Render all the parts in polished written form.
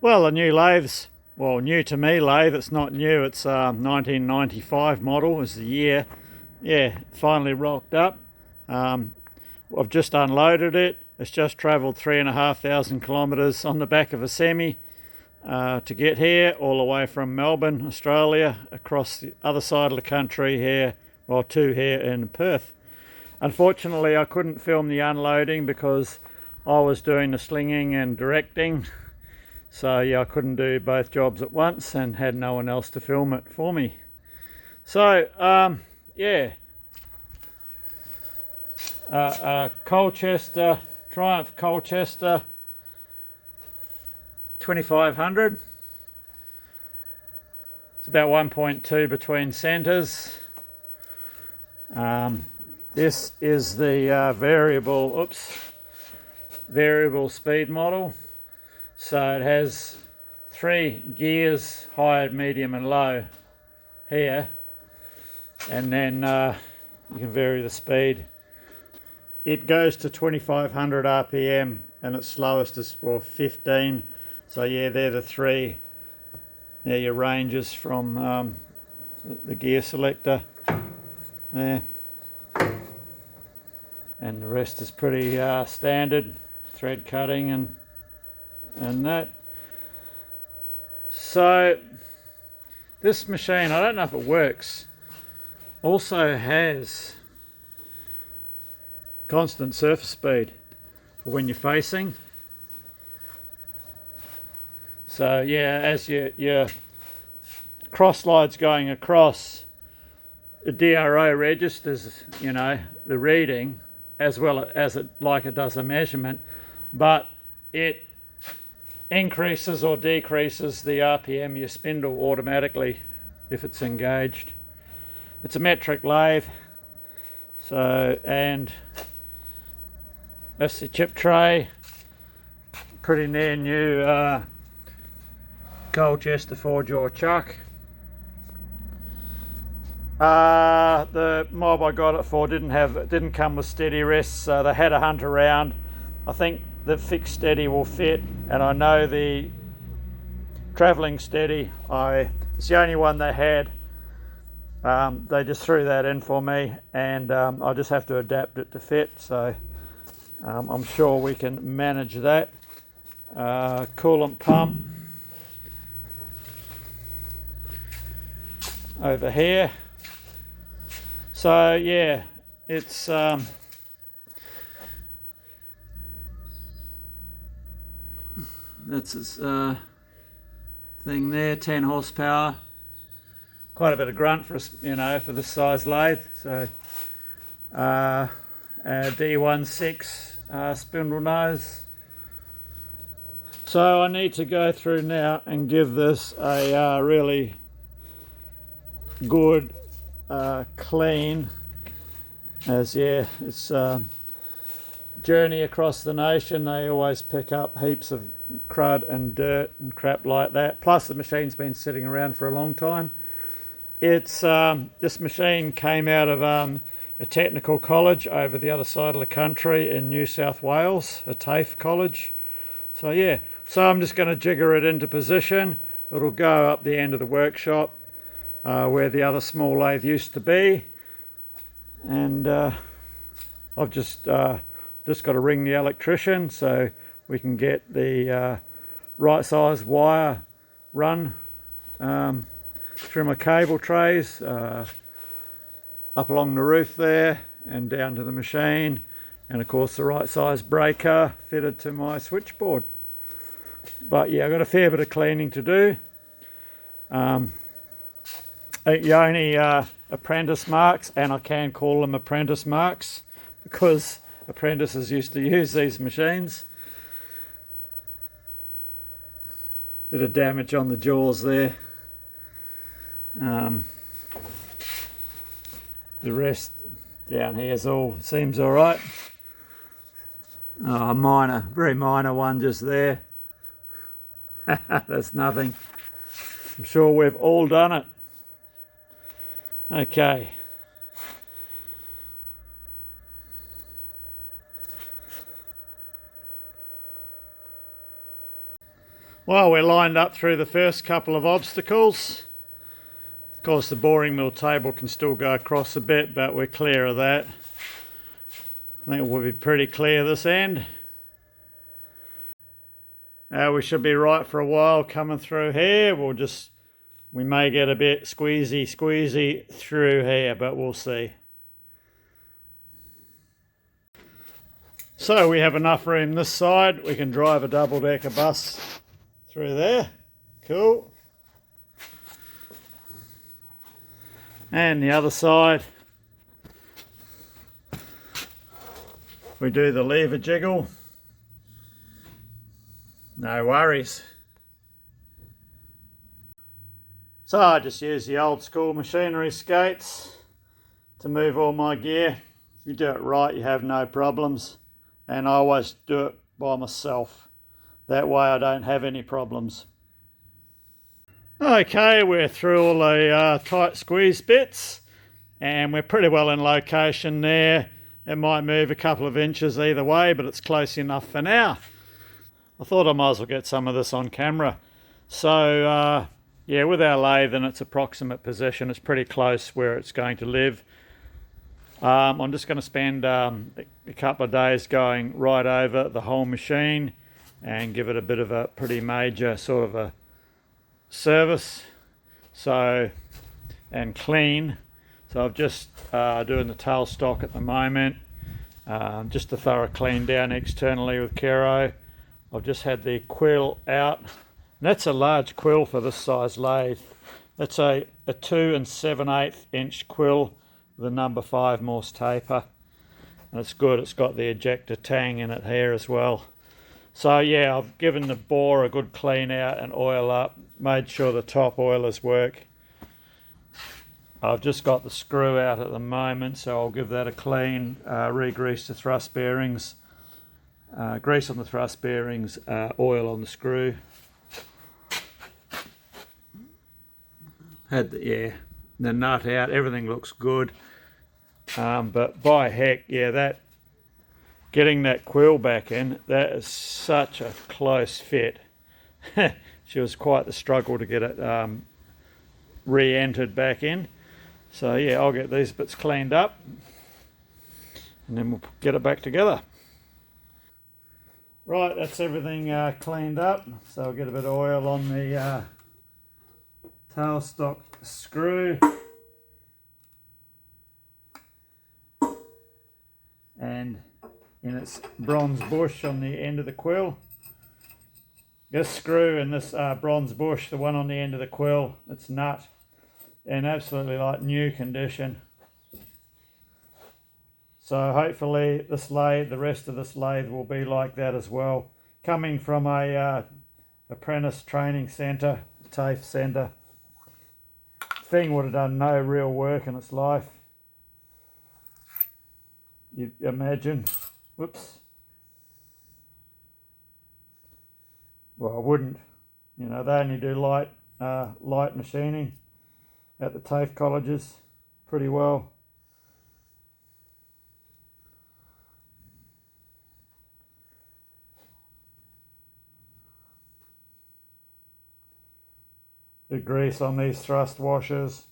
Well, the new lathes, well, new to me lathe, it's not new, it's 1995 model is the year. Yeah, finally rocked up. I've just unloaded it. It's just travelled 3,500 kilometres on the back of a semi to get here, all the way from Melbourne, Australia, across the other side of the country here, well, to here in Perth. Unfortunately, I couldn't film the unloading because I was doing the slinging and directing. So yeah, I couldn't do both jobs at once and had no one else to film it for me. So yeah, Colchester, Triumph Colchester 2500. It's about 1.2 between centres. This is the variable speed model. So it has 3 gears, high, medium and low here, and then you can vary the speed. It goes to 2500 RPM and its slowest is 15. So yeah, they're the 3. They're your ranges from the gear selector there, and the rest is pretty standard thread cutting and that. So this machine, I don't know if it works, also has constant surface speed for when you're facing. So yeah, as your cross slide's going across, the DRO registers, you know, the reading as well as it does a measurement, but it increases or decreases the RPM your spindle automatically if it's engaged. It's a metric lathe, so, and that's the chip tray. Pretty near new Colchester 4-jaw chuck. The mob I got it for didn't come with steady rests, so they had to hunt around. I think the fixed steady will fit, and I know the travelling steady, it's the only one they had. They just threw that in for me, and I just have to adapt it to fit, so I'm sure we can manage that. Coolant pump over here. So yeah, it's that's its thing there, 10 horsepower. Quite a bit of grunt for for this size lathe. So D16 spindle nose. So I need to go through now and give this a really good clean, as yeah, it's journey across the nation. They always pick up heaps of crud and dirt and crap like that. Plus the machine's been sitting around for a long time. It's this machine came out of a technical college over the other side of the country in New South Wales, a TAFE college. So yeah, so I'm just going to jigger it into position. It'll go up the end of the workshop where the other small lathe used to be, and I've just got to ring the electrician so we can get the right size wire run through my cable trays up along the roof there and down to the machine, and of course the right size breaker fitted to my switchboard. But yeah, I've got a fair bit of cleaning to do. The only apprentice marks, and I can call them apprentice marks because apprentices used to use these machines. Bit of damage on the jaws there. The rest down here seems all right. Oh, a minor, very minor one just there. That's nothing. I'm sure we've all done it. Okay. Well, we're lined up through the first couple of obstacles. Of course, the boring mill table can still go across a bit, but we're clear of that. I think we'll be pretty clear this end. We should be right for a while coming through here. We may get a bit squeezy through here, but we'll see. So we have enough room this side. We can drive a double-decker bus through there. Cool. And the other side, we do the lever jiggle. No worries. So I just use the old school machinery skates to move all my gear. If you do it right, you have no problems. And I always do it by myself. That way I don't have any problems. Okay, we're through all the tight squeeze bits and we're pretty well in location there. It might move a couple of inches either way, but it's close enough for now. I thought I might as well get some of this on camera. So yeah, with our lathe in its approximate position, it's pretty close where it's going to live. I'm just going to spend a couple of days going right over the whole machine and give it a bit of a pretty major sort of a service, and clean. So I'm just doing the tailstock at the moment, just a thorough clean down externally with Kero. I've just had the quill out, and that's a large quill for this size lathe. That's a 2 7/8 inch quill with a number 5 Morse taper, and it's good. It's got the ejector tang in it here as well. So yeah, I've given the bore a good clean out and oil up, made sure the top oilers work. I've just got the screw out at the moment, so I'll give that a clean, re-grease the thrust bearings, grease on the thrust bearings, oil on the screw. Had the nut out, everything looks good. But by heck, yeah, getting that quill back in, that is such a close fit. She was quite the struggle to get it re-entered back in. So yeah, I'll get these bits cleaned up and then we'll get it back together. Right, that's everything cleaned up. So I'll get a bit of oil on the tailstock screw. And in its bronze bush on the end of the quill. This screw and this bronze bush, the one on the end of the quill, it's nut and absolutely like new condition. So hopefully this lathe, the rest of this lathe will be like that as well. Coming from a apprentice training centre, TAFE centre, thing would have done no real work in its life. You imagine. Whoops. Well, I wouldn't. You know, they only do light machining at the TAFE colleges pretty well. The grease on these thrust washers.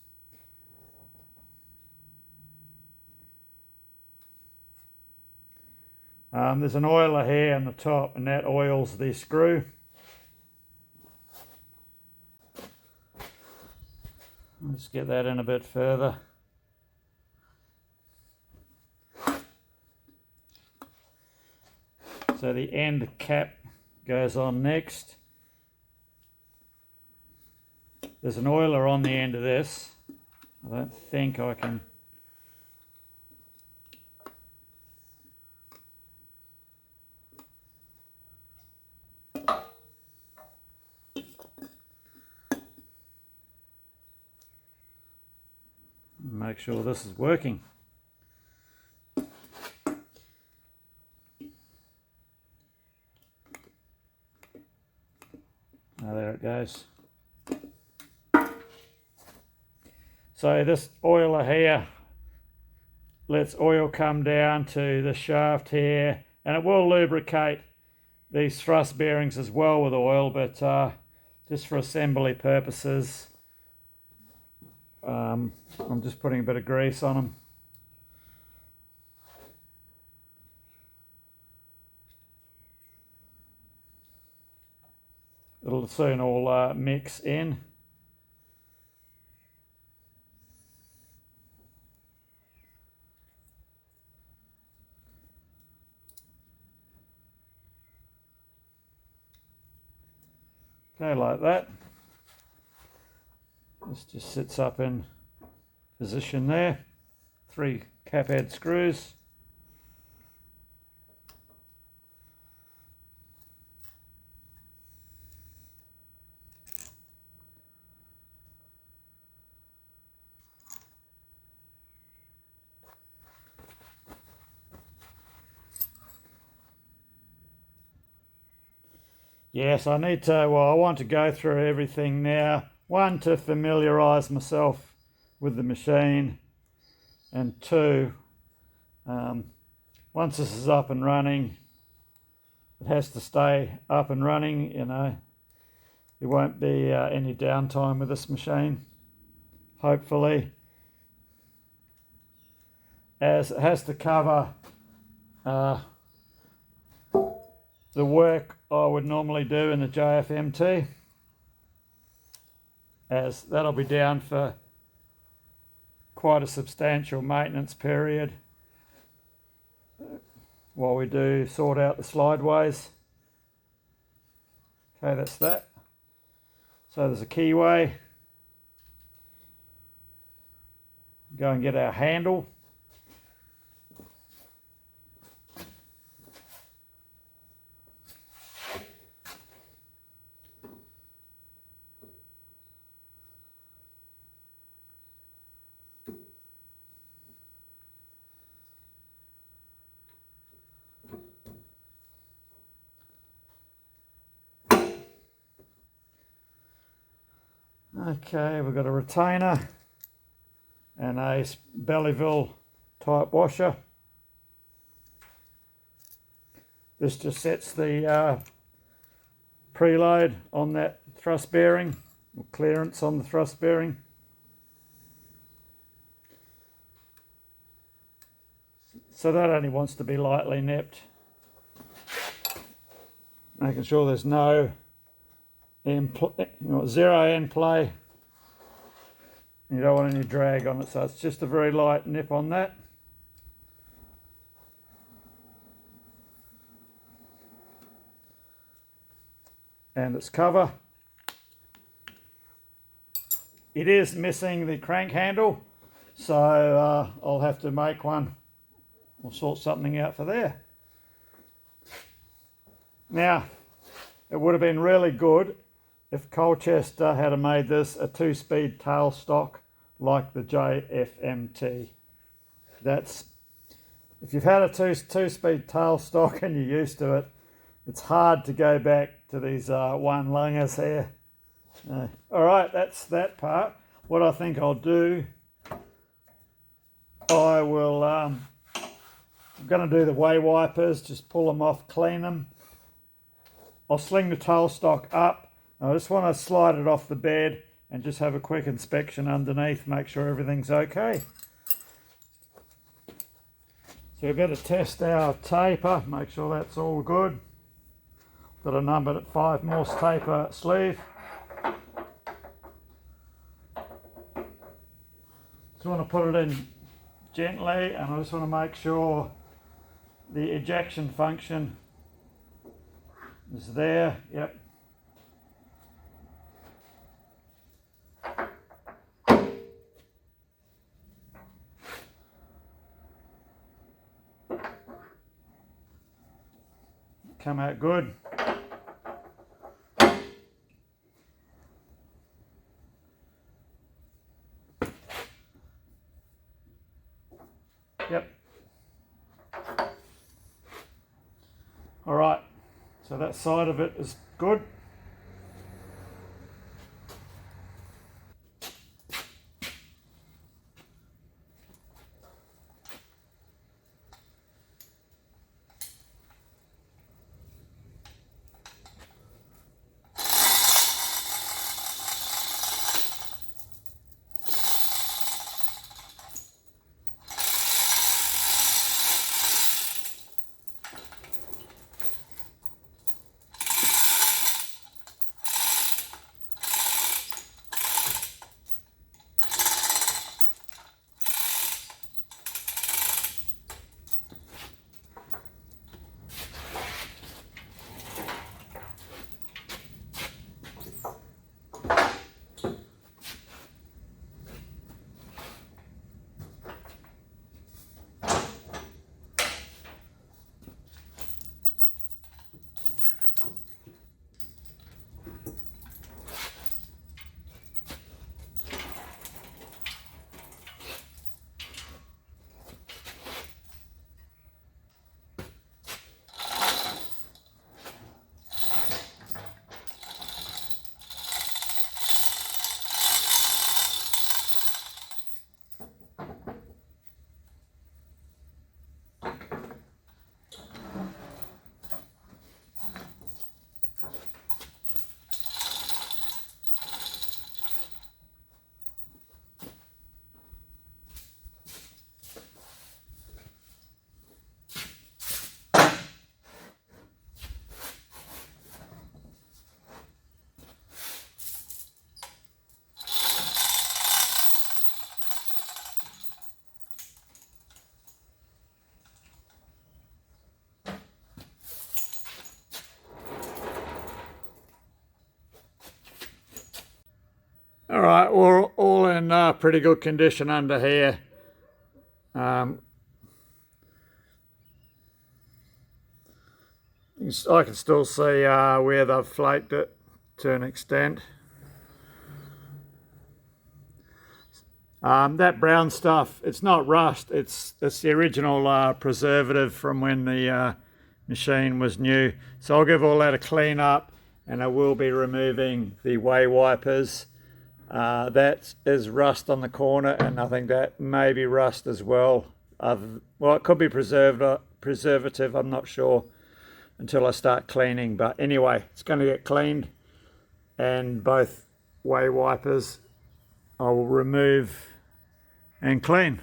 There's an oiler here on the top, and that oils the screw. Let's get that in a bit further. So the end cap goes on next. There's an oiler on the end of this. I don't think I can... Make sure this is working. Oh, there it goes. So this oiler here lets oil come down to the shaft here, and it will lubricate these thrust bearings as well with oil, but just for assembly purposes, I'm just putting a bit of grease on them. It'll soon all mix in. Okay, like that. This just sits up in position there. 3 cap head screws. Yes, I need to, well, I want to go through everything now. 1, to familiarise myself with the machine, and 2, once this is up and running, it has to stay up and running, you know. There won't be any downtime with this machine, hopefully, as it has to cover the work I would normally do in the JFMT, as that'll be down for quite a substantial maintenance period while we do sort out the slideways. Okay, that's that. So there's a keyway. Go and get our handle. Okay, we've got a retainer and a Bellyville type washer. This just sets the preload on that thrust bearing, or clearance on the thrust bearing. So that only wants to be lightly nipped, making sure there's no zero end play. You don't want any drag on it, so it's just a very light nip on that. And its cover. It is missing the crank handle, so I'll have to make one. We'll sort something out for there. Now, it would have been really good if Colchester had made this a 2-speed tailstock like the JFMT. That's, if you've had a two-speed tailstock and you're used to it, it's hard to go back to these one-lungers here. All right, that's that part. What I think I'll do, I will, I'm going to do the way wipers, just pull them off, clean them. I'll sling the tailstock up. I just want to slide it off the bed and just have a quick inspection underneath, make sure everything's okay. So we better test our taper, make sure that's all good. Got a numbered at 5 mils taper sleeve. Just want to put it in gently, and I just want to make sure the ejection function is there. Yep. Come out good. Yep. All right, so that side of it is good. All right, we're all in pretty good condition under here. I can still see where they've flaked it to an extent. That brown stuff, it's not rust, it's the original preservative from when the machine was new. So I'll give all that a clean up, and I will be removing the way wipers. That is rust on the corner, and I think that may be rust as well. Well, it could be preservative, I'm not sure until I start cleaning. But anyway, it's going to get cleaned, and both way wipers I will remove and clean.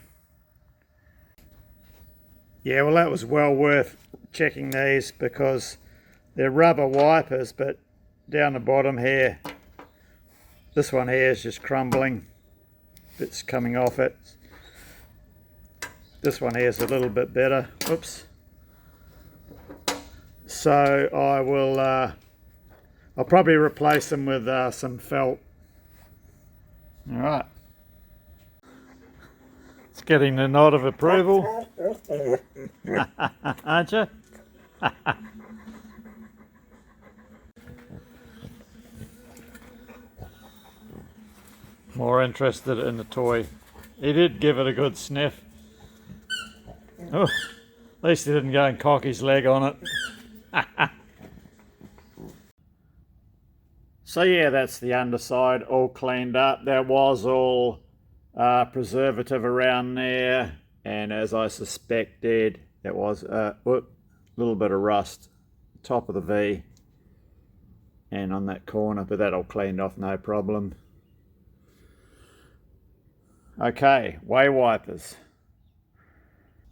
Yeah, well, that was well worth checking these because they're rubber wipers, but down the bottom here, this one here is just crumbling, bits coming off it. This one here is a little bit better. Oops. So I will, I'll probably replace them with some felt. All right. It's getting the nod of approval. Aren't you? More interested in the toy. He did give it a good sniff. Oh, at least he didn't go and cock his leg on it. So yeah, that's the underside all cleaned up. There was all preservative around there, and as I suspected, there was a little bit of rust top of the V and on that corner, but that all cleaned off no problem. Okay, way wipers.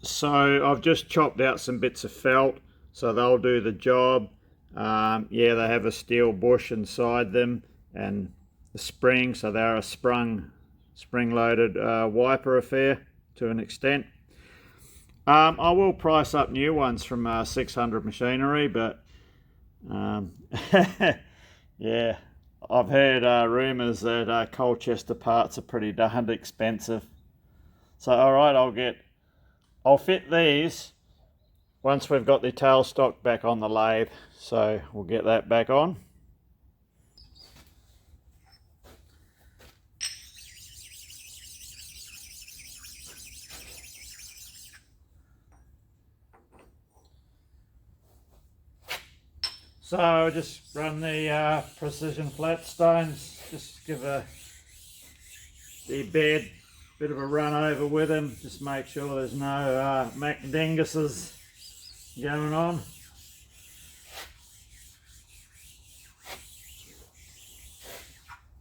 So I've just chopped out some bits of felt, so they'll do the job. Yeah, they have a steel bush inside them and the spring, so they're a spring-loaded wiper affair to an extent. I will price up new ones from 600 Machinery, but yeah, I've heard rumours that Colchester parts are pretty darned expensive. So alright, I'll fit these once we've got the tailstock back on the lathe. So we'll get that back on. So just run the precision flat stones, just give the bed a bit of a run over with them, just make sure there's no McDinguses going on.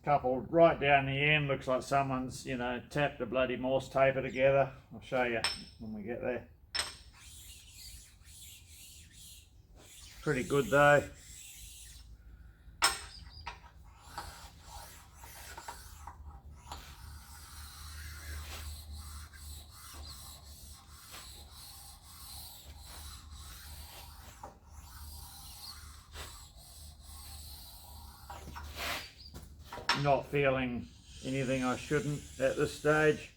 Couple right down the end, looks like someone's, you know, tapped the bloody Morse taper together. I'll show you when we get there. Pretty good though. Not feeling anything I shouldn't at this stage.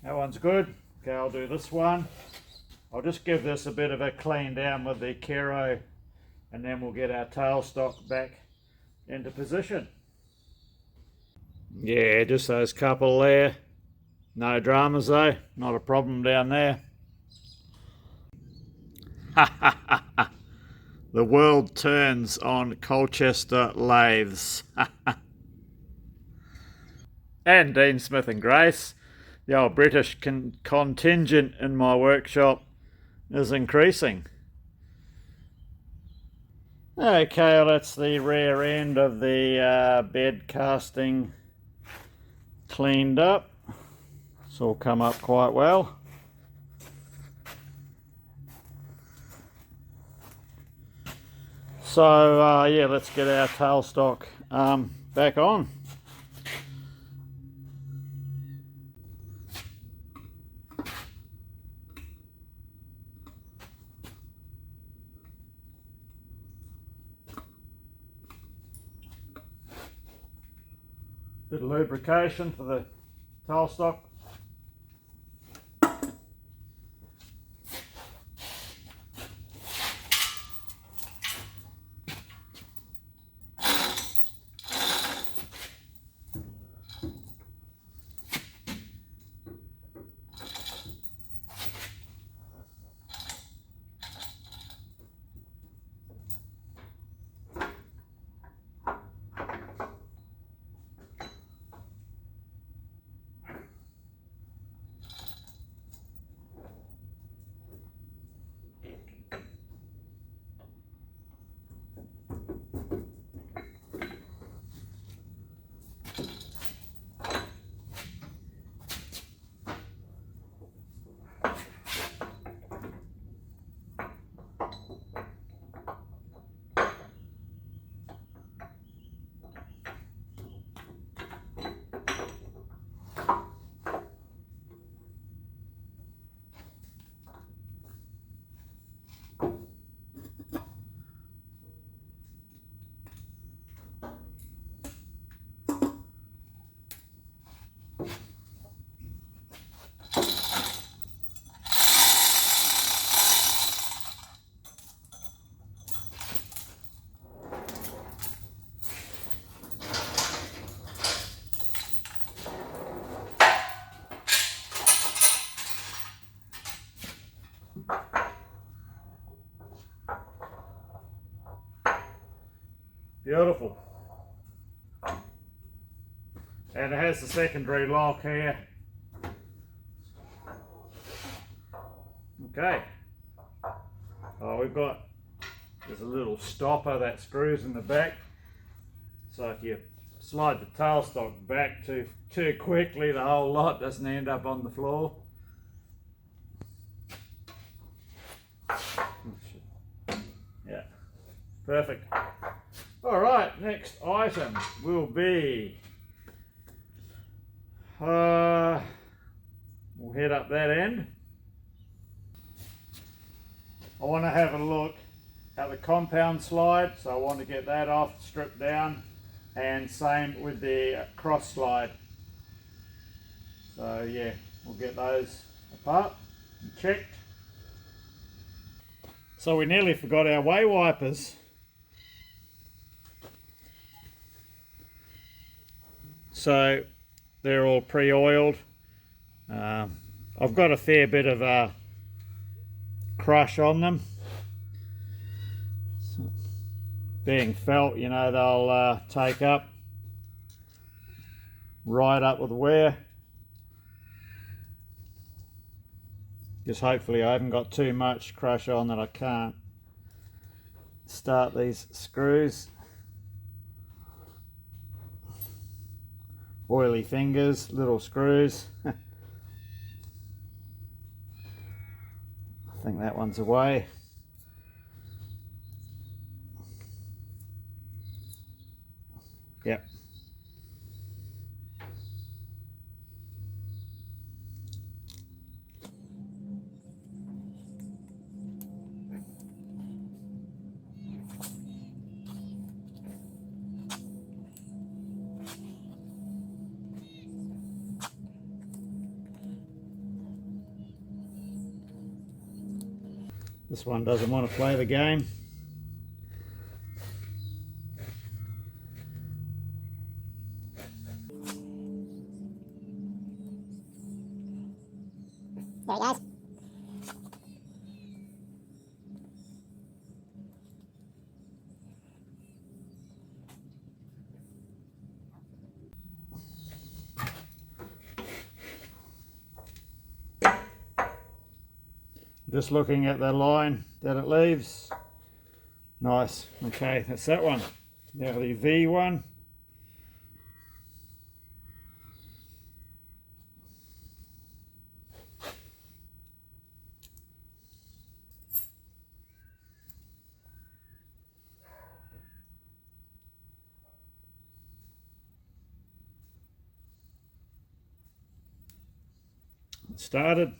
That one's good. Okay, I'll do this one. I'll just give this a bit of a clean down with the Kero, and then we'll get our tailstock back into position. Yeah, just those couple there. No dramas though, not a problem down there. The world turns on Colchester lathes. And Dean Smith and Grace, the old British contingent in my workshop is increasing. Okay, well, that's the rear end of the bed casting cleaned up. It's all come up quite well. So yeah, let's get our tailstock back on. Bit of lubrication for the tailstock. Beautiful. And it has the secondary lock here. Okay. We've got, there's a little stopper that screws in the back. So if you slide the tailstock back too quickly, the whole lot doesn't end up on the floor. Yeah, perfect. All right, next item will be, we'll head up that end. I want to have a look at the compound slide, so I want to get that off, stripped down, and same with the cross slide. So yeah, we'll get those apart and checked. So we nearly forgot our way wipers. So they're all pre-oiled. I've got a fair bit of crush on them. So, being felt, you know, they'll take up right up with wear. Just hopefully I haven't got too much crush on that I can't start these screws. Oily fingers, little screws. I think that one's away. Yep. This one doesn't want to play the game. There he goes. Just looking at the line that it leaves. Nice. Okay, that's that one. Now the V one. started.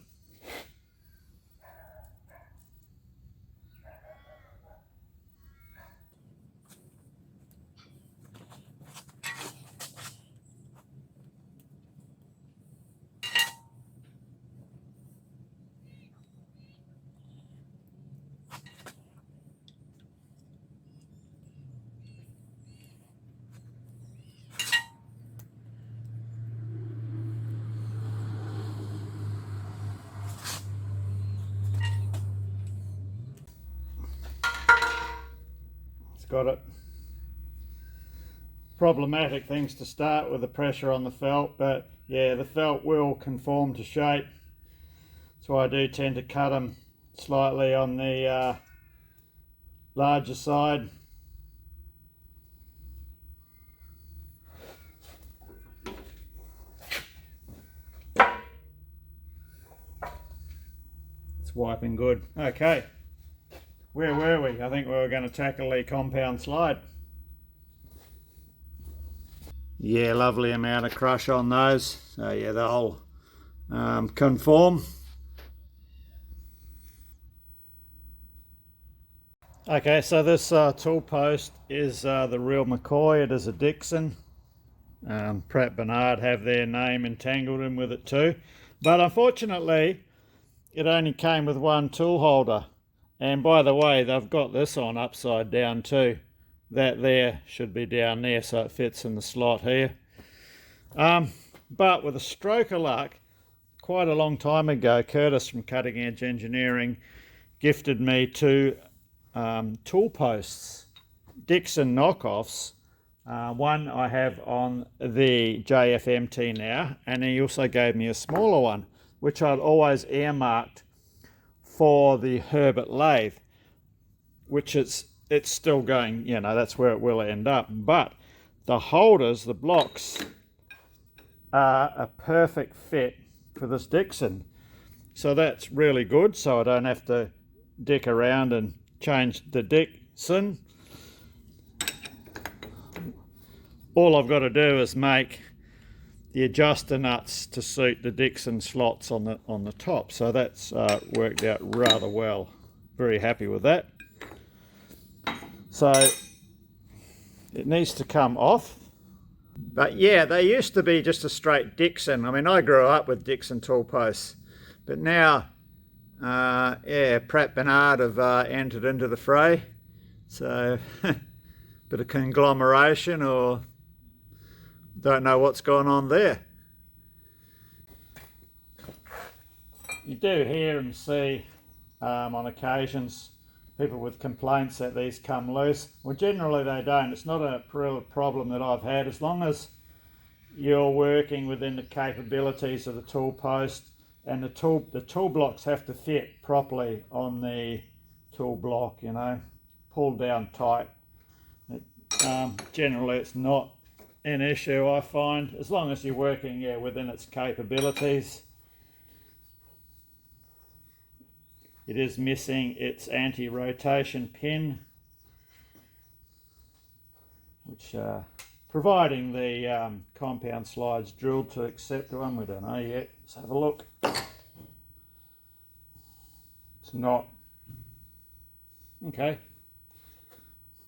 Got it. Problematic things to start with the pressure on the felt, but yeah, the felt will conform to shape. So I do tend to cut them slightly on the larger side. It's wiping good. Okay. Where were we? I think we were going to tackle the compound slide. Yeah, lovely amount of crush on those. So yeah, they'll conform. Okay, so this tool post is the real McCoy. It is a Dixon. Pratt Bernard have their name entangled in with it too. But unfortunately, it only came with one tool holder. And by the way, they've got this on upside down too. That there should be down there so it fits in the slot here. But with a stroke of luck, quite a long time ago, Curtis from Cutting Edge Engineering gifted me two tool posts, Dixon knockoffs. One I have on the JFMT now, and he also gave me a smaller one, which I'd always earmarked for the Herbert lathe, which it's still going, you know, that's where it will end up. But the holders, the blocks, are a perfect fit for this Dixon. So that's really good, so I don't have to dick around and change the Dixon. All I've got to do is make the adjuster nuts to suit the Dixon slots on the top. So that's worked out rather well. Very happy with that. So it needs to come off. But yeah, they used to be just a straight Dixon. I mean, I grew up with Dixon tool posts, but now, yeah, Pratt Bernard have entered into the fray. So, bit of conglomeration, or don't know what's going on there. You do hear and see on occasions people with complaints that these come loose. Well, generally they don't. It's not a real problem that I've had, as long as you're working within the capabilities of the tool post, and the tool blocks have to fit properly on the tool block, you know, pulled down tight. Generally it's not an issue, I find, as long as you're working, yeah, within its capabilities. It is missing its anti-rotation pin, which providing the compound slides drilled to accept one, we don't know yet. Let's have a look. It's not. Okay,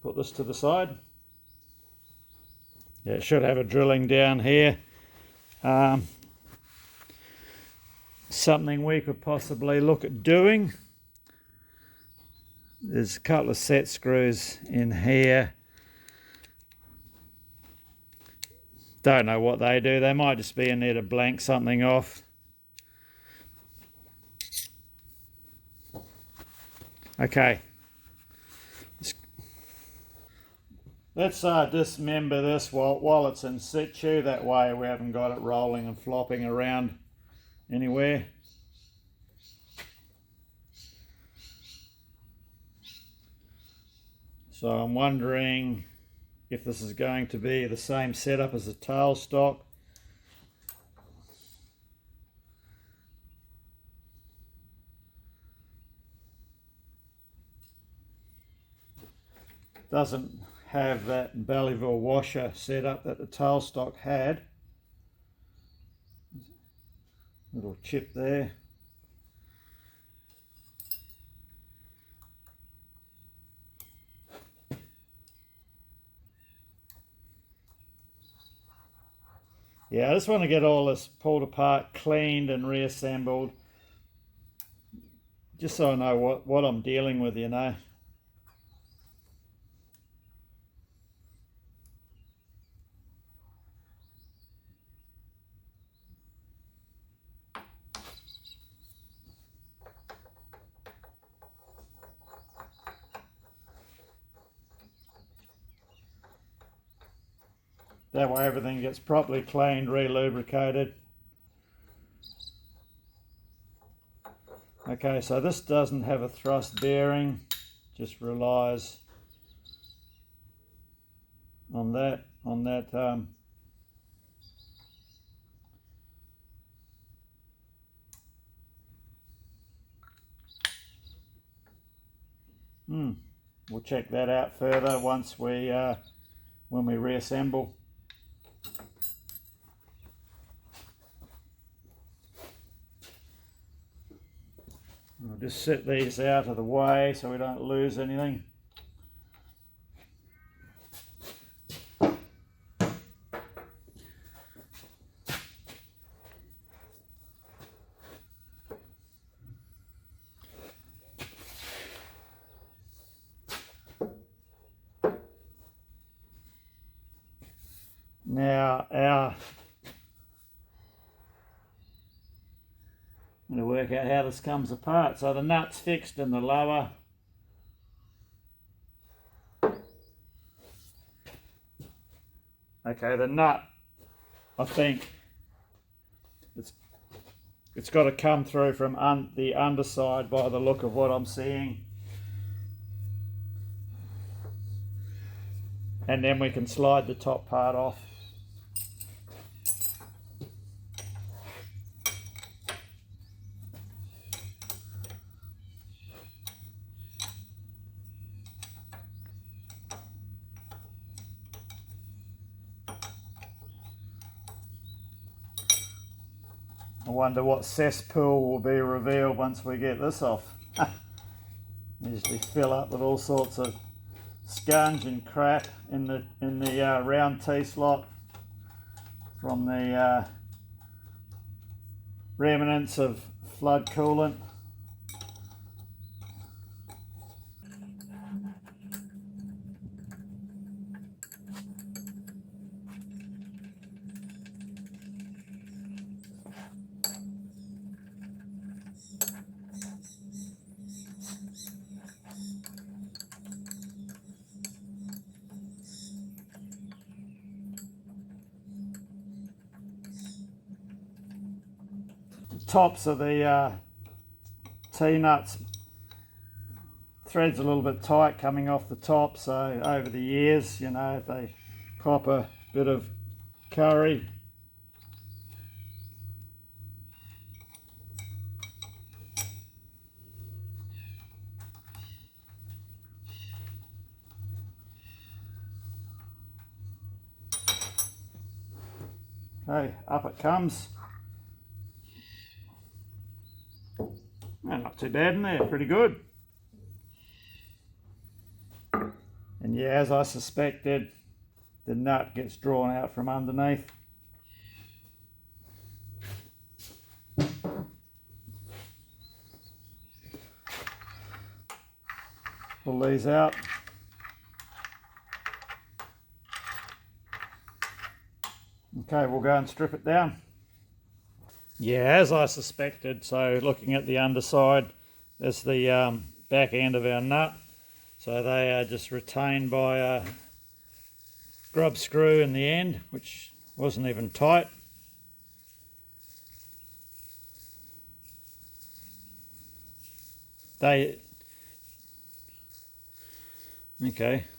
put this to the side. Yeah, it should have a drilling down here. Something we could possibly look at doing. There's a couple of set screws in here. Don't know what they do. They might just be in there to blank something off. Okay. Let's dismember this while it's in situ. That way we haven't got it rolling and flopping around anywhere. So I'm wondering if this is going to be the same setup as the tailstock. Doesn't have that Belleville washer setup that the tailstock had. Little chip there. Yeah, I just want to get all this pulled apart, cleaned and reassembled, just so I know what I'm dealing with, you know. That way everything gets properly cleaned, re-lubricated. Okay, so this doesn't have a thrust bearing, just relies on that we'll check that out further once we when we reassemble. I'll just set these out of the way so we don't lose anything. Now I'm going to work out how this comes apart. So the nut's fixed in the lower. Okay, the nut, I think it's got to come through from the underside by the look of what I'm seeing. And then we can slide the top part off. I wonder what cesspool will be revealed once we get this off. Usually fill up with all sorts of sponge and crap in the round T-slot from the remnants of flood coolant. Tops of the T-nuts thread's a little bit tight coming off the top, so over the years, you know, if they cop a bit of curry, okay, up it comes. Not too bad in there, pretty good. And yeah, as I suspected, the nut gets drawn out from underneath. Pull these out. Okay, we'll go and strip it down. Yeah, as I suspected, so looking at the underside, that's the back end of our nut. So they are just retained by a grub screw in the end, which wasn't even tight. Okay,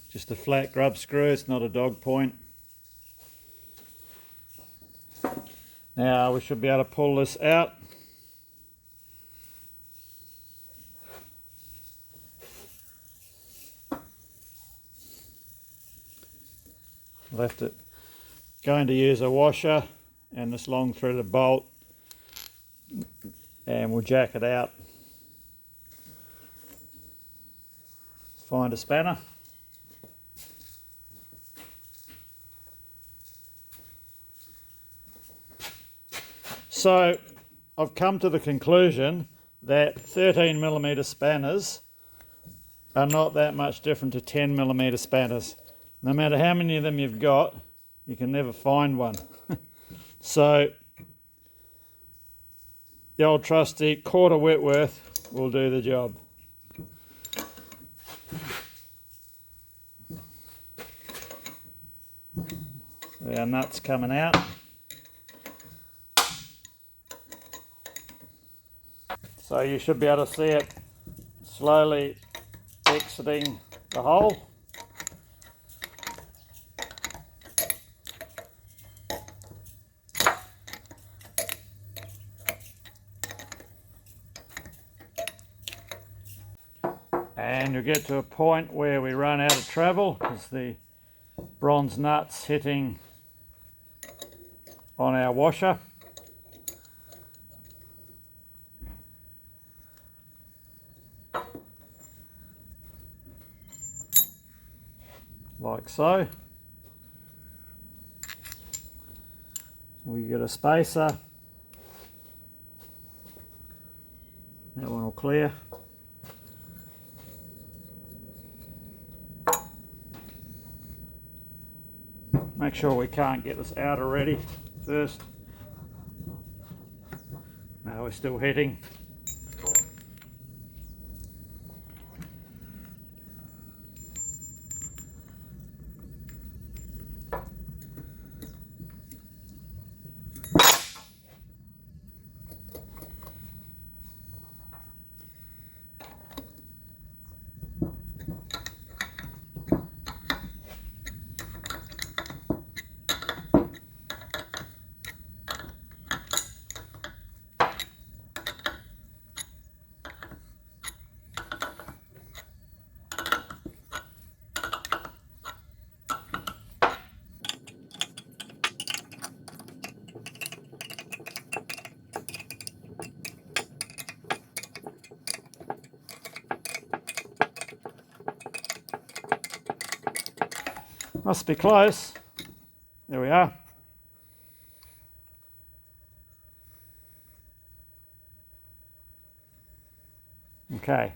just a flat grub screw, it's not a dog point. Now we should be able to pull this out. Left it. Going to use a washer and this long threaded bolt and we'll jack it out. Find a spanner. So I've come to the conclusion that 13mm spanners are not that much different to 10mm spanners. No matter how many of them you've got, you can never find one. So the old trusty quarter Whitworth will do the job. Our nuts coming out. So you should be able to see it slowly exiting the hole. And you'll get to a point where we run out of travel because the bronze nut's hitting on our washer. Like so. We get a spacer. That one will clear. Make sure we can't get this out already first. No, we're still hitting. Must be close. There we are. Okay.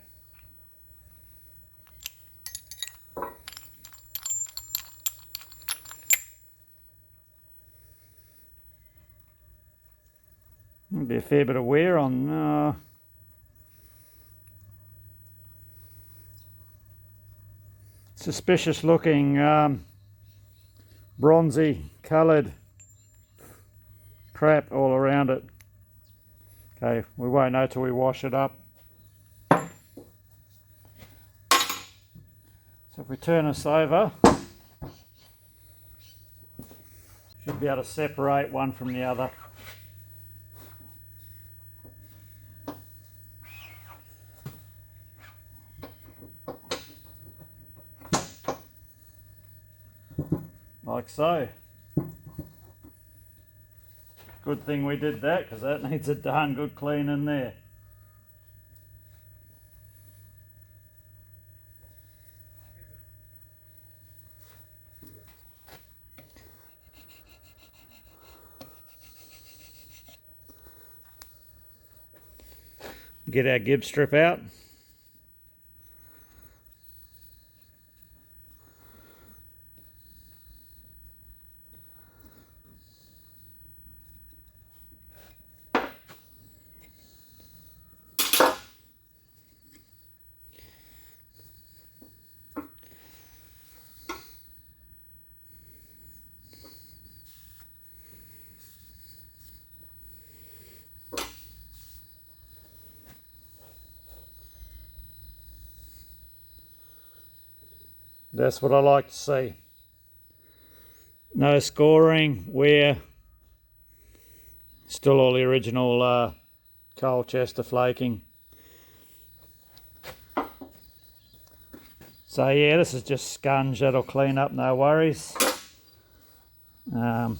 There'll be a fair bit of wear on. Suspicious looking bronzy coloured crap all around it. Okay, we won't know till we wash it up. So if we turn this over, should be able to separate one from the other. Like so. Good thing we did that because that needs a darn good clean in there. Get our gib strip out. That's what I like to see. No scoring, wear, still all the original Colchester flaking. So yeah, this is just scunge, that'll clean up, no worries. I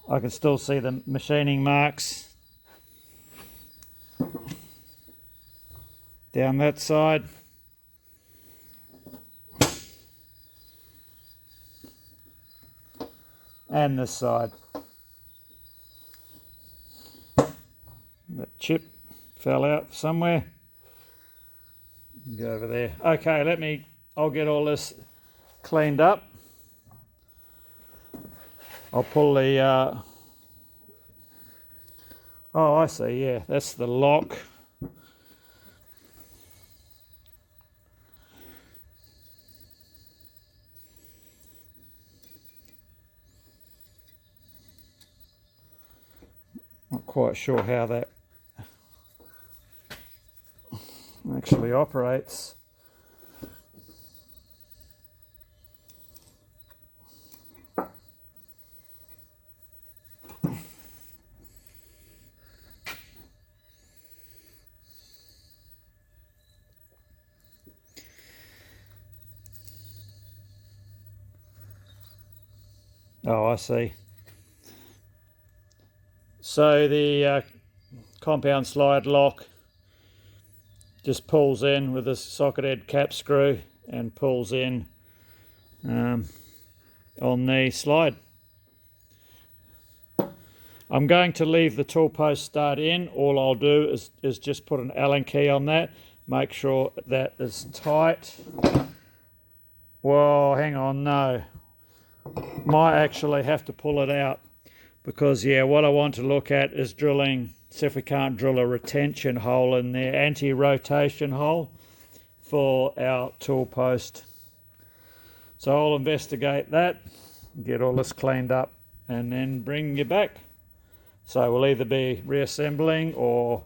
can still see the machining marks down that side. And this side. That chip fell out somewhere. Go over there. Okay, I'll get all this cleaned up. I'll pull the, oh, I see, yeah, that's the lock. Not quite sure how that actually operates. Oh, I see. So the compound slide lock just pulls in with this socketed cap screw and pulls in on the slide. I'm going to leave the tool post stud in. All I'll do is just put an Allen key on that, make sure that is tight. Well, hang on, no. Might actually have to pull it out because, yeah, what I want to look at is drilling, see if we can't drill a retention hole in there, anti-rotation hole for our tool post. So I'll investigate that, get all this cleaned up and then bring you back. So we'll either be reassembling or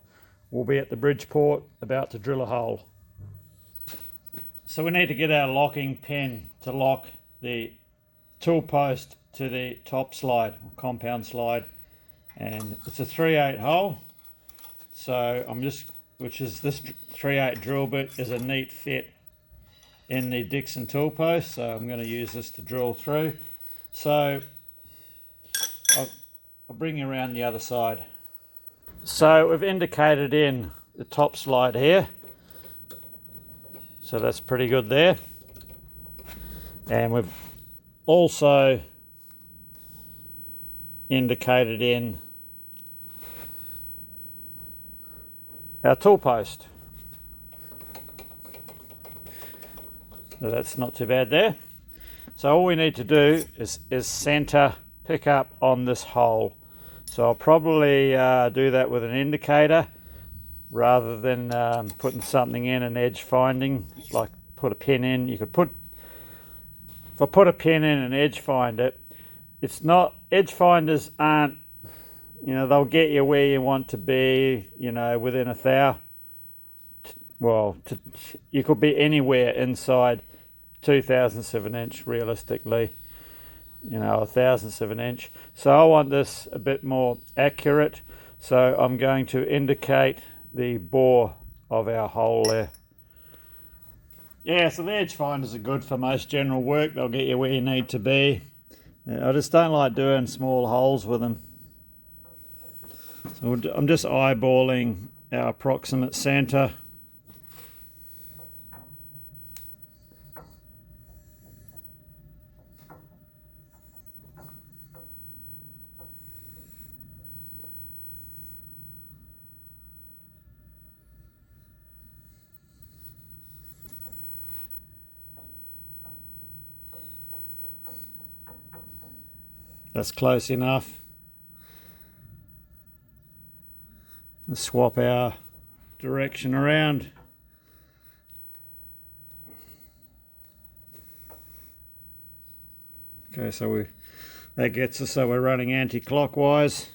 we'll be at the Bridgeport about to drill a hole. So we need to get our locking pin to lock the tool post to the top slide, compound slide, and it's a 3/8 hole. So which is this 3/8 drill bit is a neat fit in the Dixon tool post, so I'm going to use this to drill through. So I'll bring you around the other side. So we've indicated in the top slide here, so that's pretty good there, and we've also indicated in our tool post. So that's not too bad there. So all we need to do is center, pick up on this hole. So I'll probably do that with an indicator rather than putting something in and edge finding, like put a pin in. You could put, if I put a pin in and edge find it, it's not, edge finders aren't, you know, they'll get you where you want to be, you know, within a thou. Well, you could be anywhere inside 2/1000 of an inch realistically, you know, 1/1000 of an inch. So I want this a bit more accurate, so I'm going to indicate the bore of our hole there. Yeah, so the edge finders are good for most general work. They'll get you where you need to be. I just don't like doing small holes with them. So I'm just eyeballing our approximate center. That's close enough. Let's swap our direction around. Okay, so that gets us, so we're running anti-clockwise.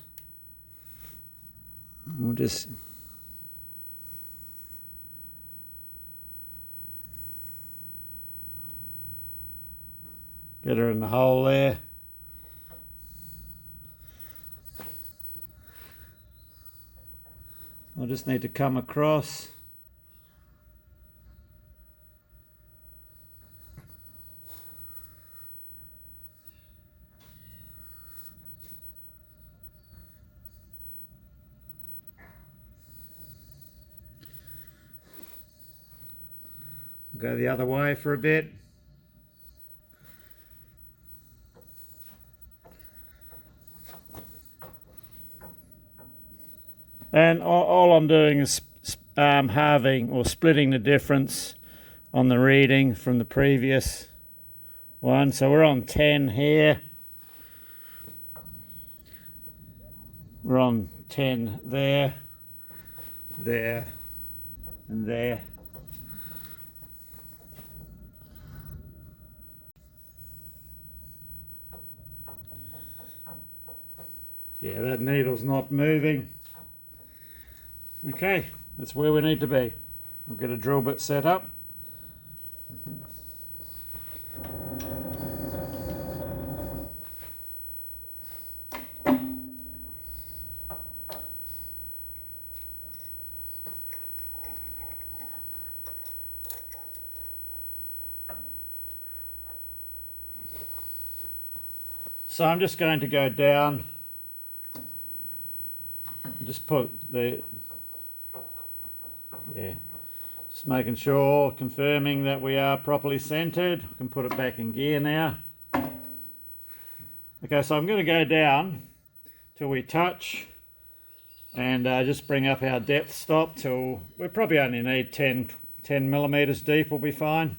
We'll just get her in the hole there. I just need to come across. Go the other way for a bit. And all I'm doing is halving or splitting the difference on the reading from the previous one. So we're on 10 here. We're on 10 there, there, and there. Yeah, that needle's not moving. Okay, that's where we need to be. We'll get a drill bit set up. So I'm just going to go down, just put the, just making sure, confirming that we are properly centered. We can put it back in gear now. Okay, so I'm going to go down till we touch and just bring up our depth stop till we probably only need 10 millimeters deep will be fine.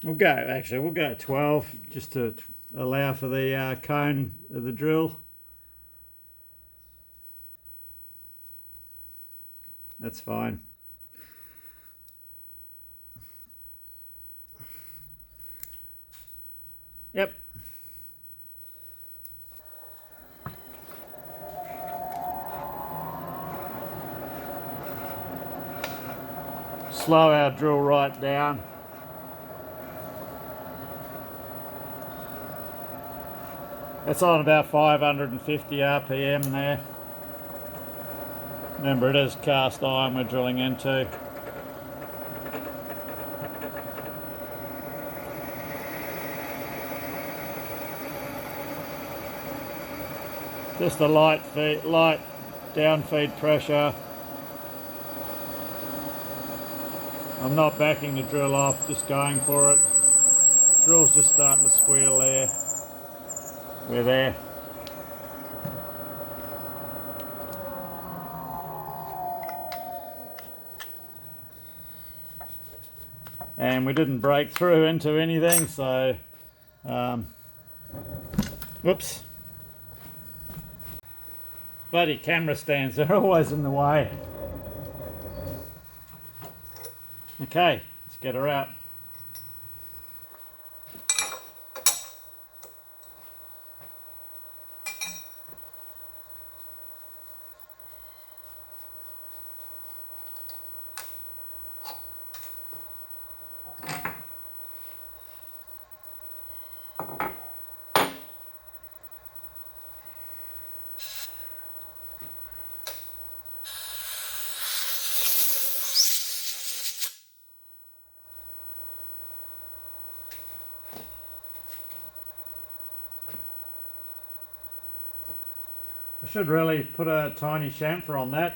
We'll go 12 just to allow for the cone of the drill. That's fine. Yep. Slow our drill right down. It's on about 550 RPM there. Remember, it is cast iron we're drilling into. Just a light down feed pressure. I'm not backing the drill off, just going for it. Drill's just starting to squeal there. We're there. And we didn't break through into anything, so whoops. Bloody camera stands, they're always in the way. Okay, let's get her out. I should really put a tiny chamfer on that.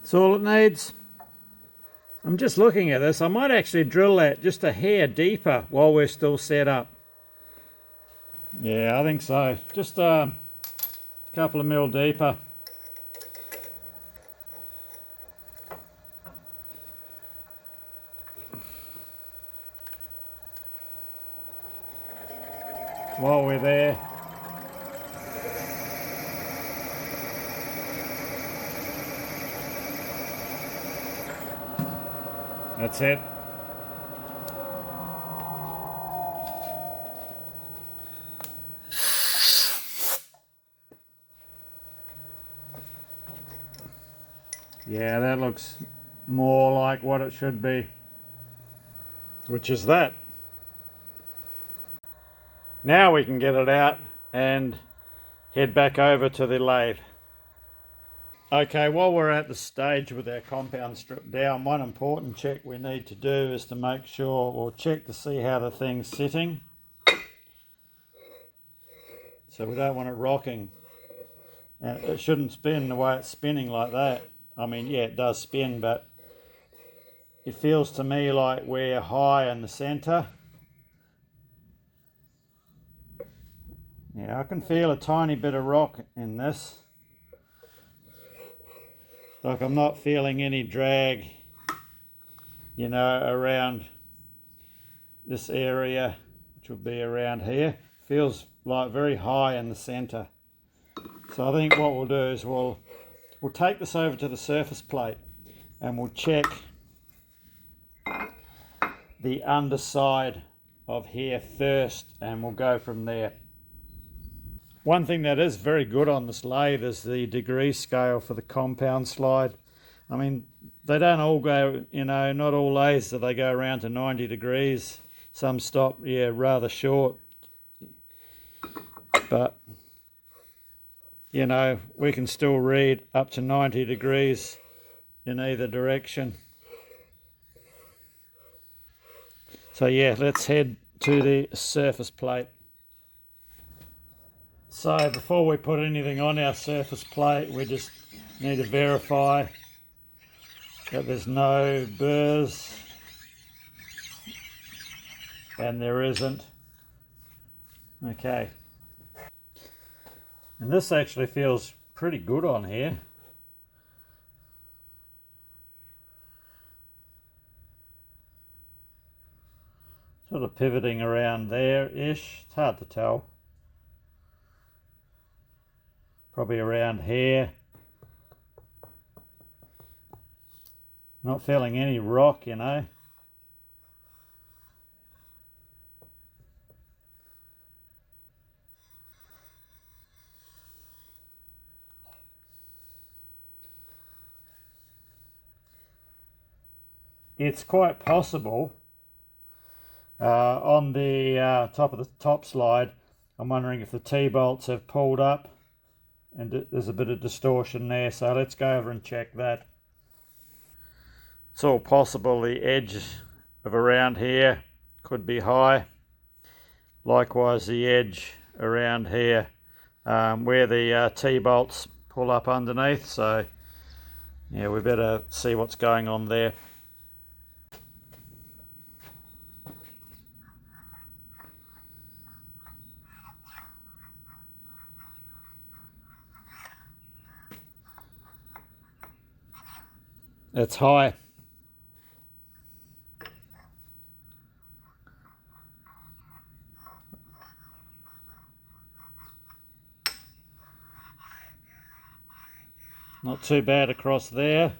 That's all it needs. I'm just looking at this. I might actually drill that just a hair deeper while we're still set up. Yeah, I think so. Just a couple of mil deeper. While we're there. That's it. Yeah, that looks more like what it should be. Which is that. Now we can get it out and head back over to the lathe. Okay, while we're at the stage with our compound stripped down, one important check we need to do is to make sure, or check to see how the thing's sitting. So we don't want it rocking. And it shouldn't spin the way it's spinning like that. I mean, yeah, it does spin, but it feels to me like we're high in the center. Yeah, I can feel a tiny bit of rock in this. Like I'm not feeling any drag, you know, around this area, which will be around here. Feels like very high in the center. So I think what we'll do is we'll take this over to the surface plate and we'll check the underside of here first, and we'll go from there. One thing that is very good on this lathe is the degree scale for the compound slide. I mean, they don't all go, you know, not all lathes do they go around to 90 degrees. Some stop, yeah, rather short. But, you know, we can still read up to 90 degrees in either direction. So yeah, let's head to the surface plate. So before we put anything on our surface plate, we just need to verify that there's no burrs, and there isn't. Okay. And this actually feels pretty good on here. Sort of pivoting around there-ish. It's hard to tell. Probably around here. Not feeling any rock, you know. It's quite possible on the top of the top slide, I'm wondering if the T-bolts have pulled up and there's a bit of distortion there, so let's go over and check that. It's all possible the edge of around here could be high. Likewise the edge around here where the T-bolts pull up underneath, so yeah, we better see what's going on there. It's high. Not too bad across there.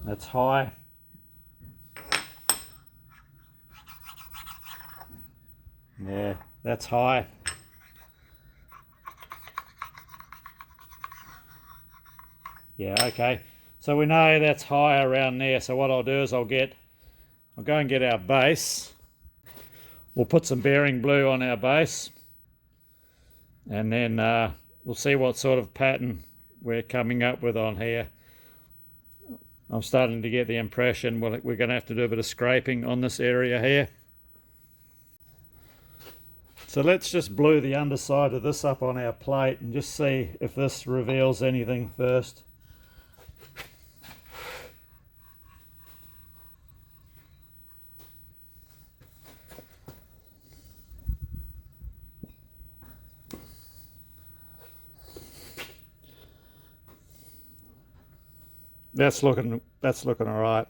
That's high. Yeah, that's high. Yeah, okay. So we know that's high around there. So what I'll do is I'll go and get our base. We'll put some bearing blue on our base, and then we'll see what sort of pattern we're coming up with on here. I'm starting to get the impression we're going to have to do a bit of scraping on this area here. So let's just blue the underside of this up on our plate and just see if this reveals anything first. That's looking all right.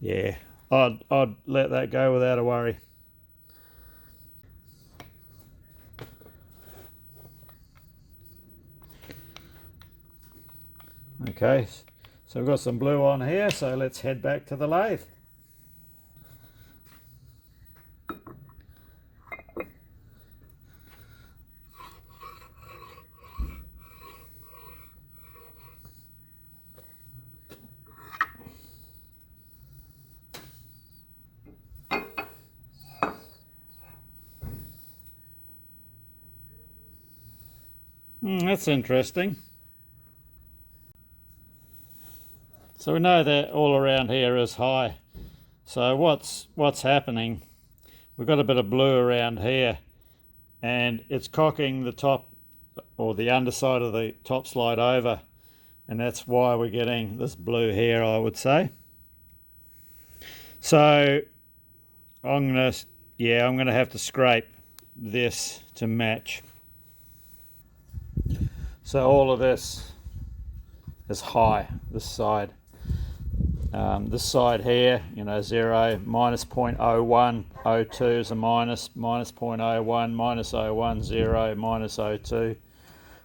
Yeah, I'd let that go without a worry. Okay, so we've got some blue on here, so let's head back to the lathe. That's interesting. So we know that all around here is high. So what's happening? We've got a bit of blue around here, and it's cocking the top or the underside of the top slide over, and that's why we're getting this blue here, I would say. So I'm gonna have to scrape this to match. So all of this is high, this side. This side here, 0, minus 0.01, 02 is a minus 0.01, minus 01, 0, minus 02.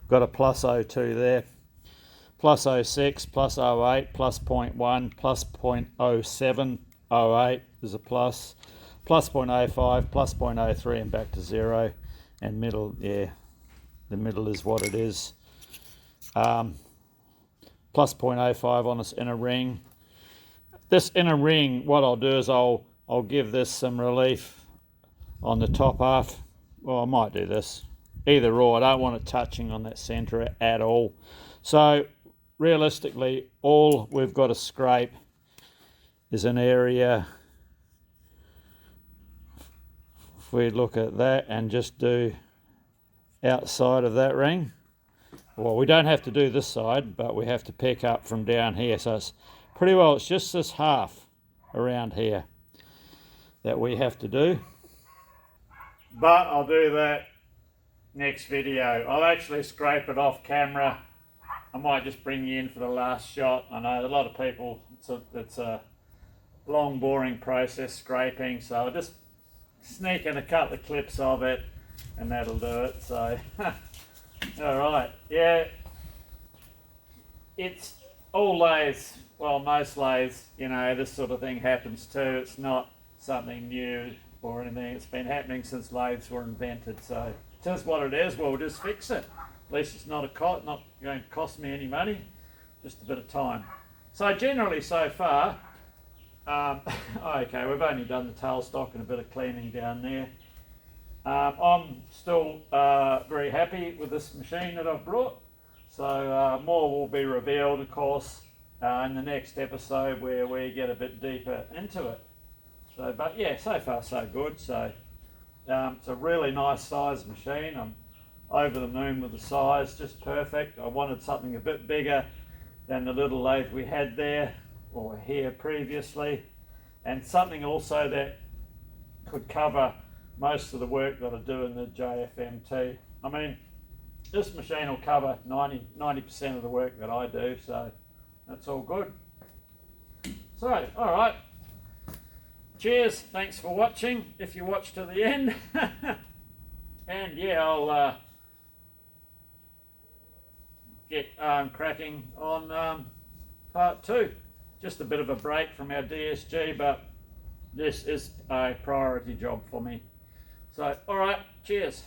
Got a plus 02 there. Plus 06, plus 08, plus 0.1, plus 0.07, 08 is a plus 0.05, plus 0.03, and back to 0. And middle, the middle is what it is. Plus 0.05 on this inner ring. This inner ring, what I'll do is I'll give this some relief on the top half. Well, I might do this. Either or, I don't want it touching on that centre at all. So realistically, all we've got to scrape is an area, if we look at that and just do outside of that ring. Well, we don't have to do this side, but we have to pick up from down here. So it's pretty well, it's just this half around here that we have to do. But I'll do that next video. I'll actually scrape it off camera. I might just bring you in for the last shot. I know a lot of people, it's a long, boring process, scraping, so I'll just sneak in a couple of clips of it and that'll do it. So, all right, yeah, it's all lathes. Well, most lathes, this sort of thing happens too. It's not something new or anything. It's been happening since lathes were invented. So it is what it is. We'll just fix it. At least it's not going to cost me any money, just a bit of time. So generally so far, okay, we've only done the tailstock and a bit of cleaning down there. I'm still very happy with this machine that I've brought. So more will be revealed, of course, in the next episode where we get a bit deeper into it. So, but yeah, so far so good. So it's a really nice size machine. I'm over the moon with the size, just perfect. I wanted something a bit bigger than the little lathe we had there or here previously, and something also that could cover most of the work that I do in the JFMT. I mean, this machine will cover 90% of the work that I do, so that's all good. So, all right. Cheers. Thanks for watching, if you watched to the end. And yeah, I'll get cracking on part 2. Just a bit of a break from our DSG, but this is a priority job for me. So, all right. Cheers.